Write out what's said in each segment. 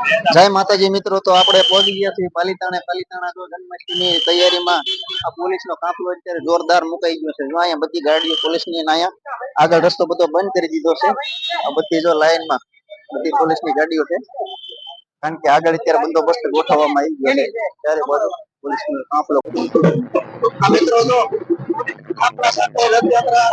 જય માતાજી મિત્રો, તો આપણે પહોંચી ગયા છીએ પાલીતાણા. પાલીતાણા જો જન્માષ્ટમીની તૈયારીમાં આ પોલીસનો કાફલો અત્યારે જોરદાર મુકાઈ ગયો છે. જો અહીંયા બધી ગાડીઓ પોલીસની અહીંયા આગળ રસ્તો બધો બંધ કરી દીધો છે. આ બધી જો લાઈનમાં બધી પોલીસની ગાડીઓ છે, કારણ કે આગળ અત્યારે બંદોબસ્ત ગોઠવવામાં આવી ગયો છે. ત્યારે બધો પોલીસનો કાફલો મિત્રો જો આપણા સાથે રથયાત્રા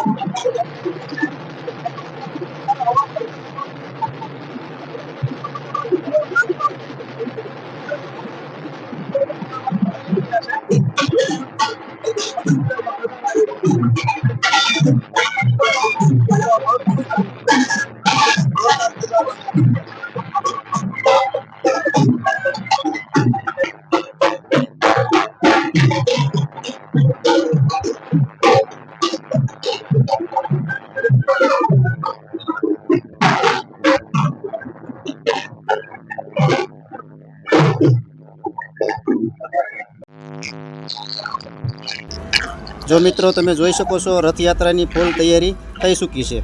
જો મિત્રો તમે જોઈ શકો છો રથયાત્રાની ફૂલ તૈયારી થઈ ચૂકી છે.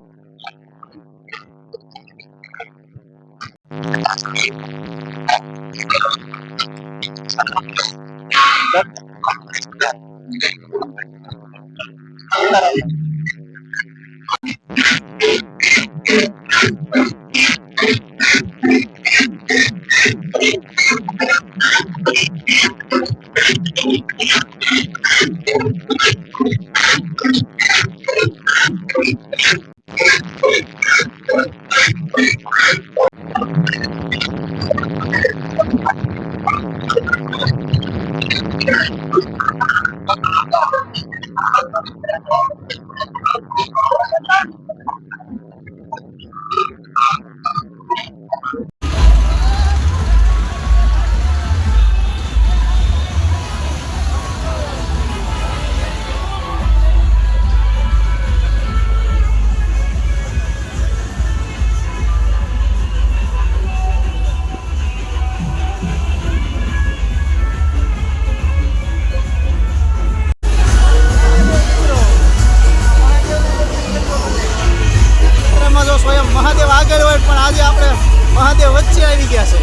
સ્વયં મહાદેવ આગળ હોય, પણ આજે આપણે મહાદેવ વચ્ચે આવી ગયા છે.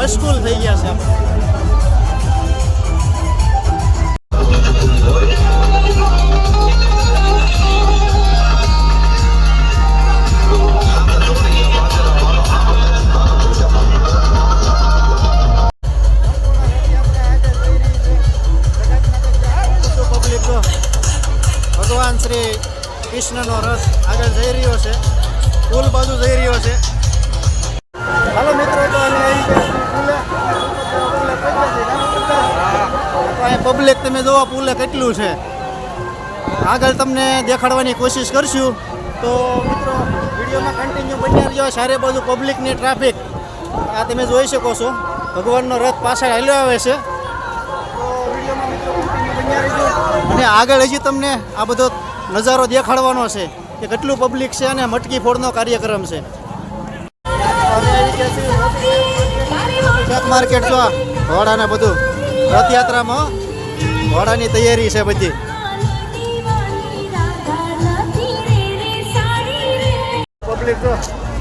મશગુલ થઈ ગયા છે આપણે. પબ્લિક તો ભગવાન શ્રી કૃષ્ણનો રથ આગળ જઈ રહ્યો છે, પુલ બાજુ જઈ રહ્યો છે. હાલો મિત્રો, તો અહીં પબ્લિક તમે જોવા પુલે કેટલું છે. આગળ તમને દેખાડવાની કોશિશ કરશું. તો મિત્રો વિડીયોમાં કન્ટિન્યુ બન્યા રહેજો. સારે બાજુ પબ્લિકની ટ્રાફિક આ તમે જોઈ શકો છો. ભગવાનનો રથ પાછળ હાલ્યો આવે છે. તો વિડીયોમાં મિત્રો કન્ટિન્યુ બન્યા રહેજો. અને આગળ હજી તમને આ બધો નજારો દેખાડવાનો છે કે કેટલું પબ્લિક છે અને મટકી ફોડનો કાર્યક્રમ છે. શાક માર્કેટ જો ઘોડાને બધું રથયાત્રામાં ઘોડાની તૈયારી છે બધી. પબ્લિક જો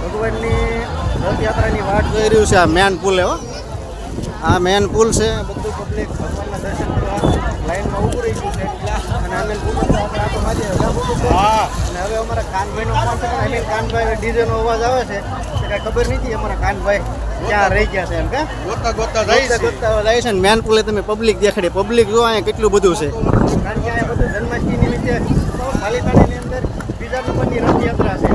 ભગવાનની રથયાત્રાની વાટ જોઈ રહ્યું છે. આ મેન પુલ હો, આ મેન પુલ છે. બધું પબ્લિક ભગવાનના દર્શન કરવા લાઈનમાં ઊભું રહી ગયું છે. અને અમે પુલ આપણે આટો મારીએ. અને હવે અમારા કાનભાઈનો ફોન છે. અમે કાનભાઈ ડીજેનો અવાજ આવે છે તો કાંઈ ખબર નથી અમારા કાનભાઈ ક્યાં રહી ગયા છે એમ કે ગોતતા જાય છે. મેન પુલે તમે પબ્લિક દેખાડી. પબ્લિક જો અહીંયા કેટલું બધું છે. કારણ કે અહીંયા બધું જન્માષ્ટમીની નીચે પાલિતાણાની અંદર બીજા નંબરની રથયાત્રા છે.